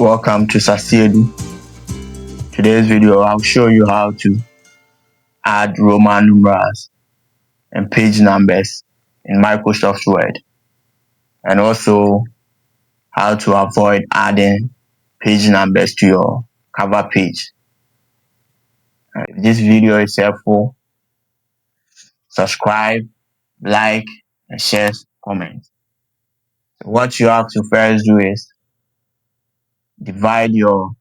Welcome to SASIEDU. Today's video I'll show you how to add Roman numerals and page numbers in Microsoft Word, and also how to avoid adding page numbers to your cover page. If this video is helpful, subscribe, like, and share, comment. So what you have to first do is divide your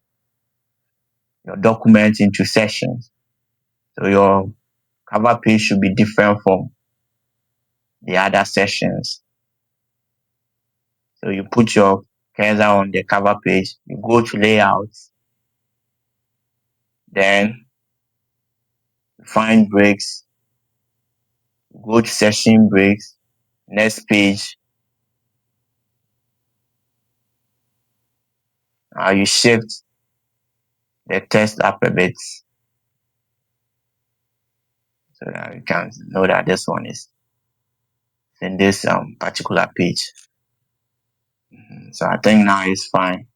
document into sections. So your cover page should be different from the other sections. So you put your cursor on the cover page, you go to layouts, then you find breaks, go to section breaks, next page. Now you shift the text up a bit so that you can know that this one is in this particular page. So I think now it's fine.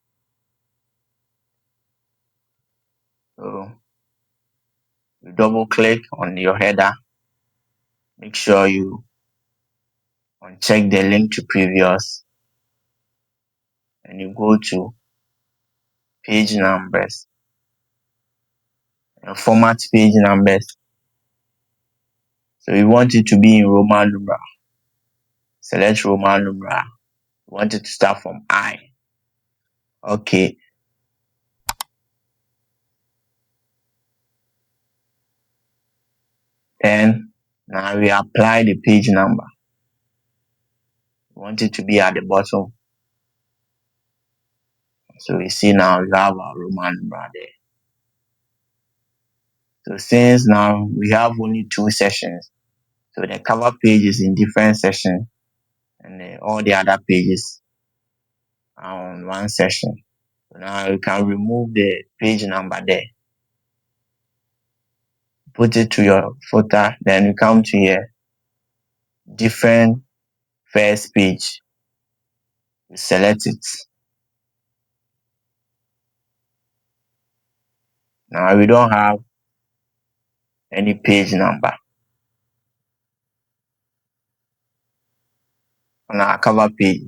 So you double click on your header, make sure you uncheck the link to previous, and you go to page numbers and format page numbers. So you want it to be in Roman numeral. Select Roman numeral. You want it to start from I. Okay. Then now we apply the page number. You want it to be at the bottom. So you see now we have our Roman numeral there. So since now we have only two sections, so the cover page is in different sections, and all the other pages are on one section. So now you can remove the page number there. Put it to your footer, then you come to here, different first page. You select it. Now we don't have any page number on our cover page.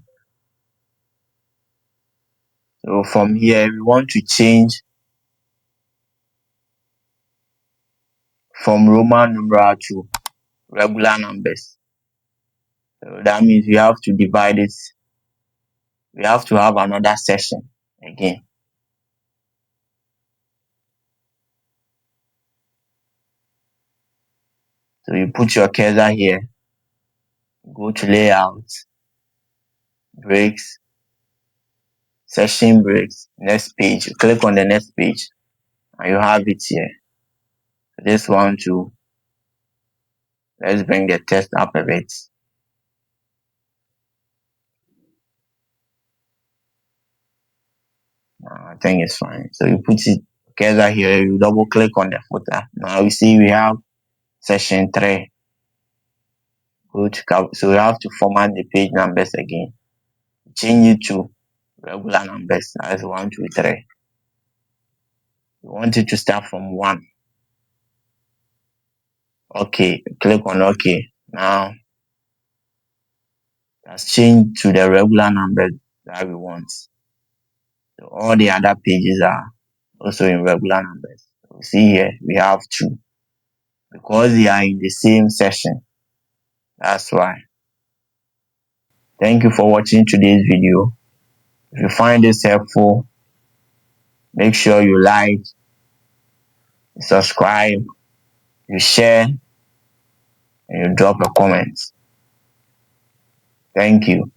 So from here we want to change from Roman numeral to regular numbers. So that means we have to divide it. We have to have another section again. So you put your cursor here, go to layout, breaks, section breaks, next page. You click on the next page and you have it here. This one too. Let's bring the text up a bit. I think it's fine. So you put it cursor here, you double click on the footer. Now you see we have section 3. Go to cover. So you have to format the page numbers again. Change it to regular numbers. That's 1, 2, 3. You want it to start from 1. Okay, click on OK. Now that's changed to the regular numbers that we want. So all the other pages are also in regular numbers. So see here we have 2 because they are in the same section. That's why. Thank you for watching today's video. If you find this helpful, make sure you like, you subscribe, you share, and you drop a comment. Thank you.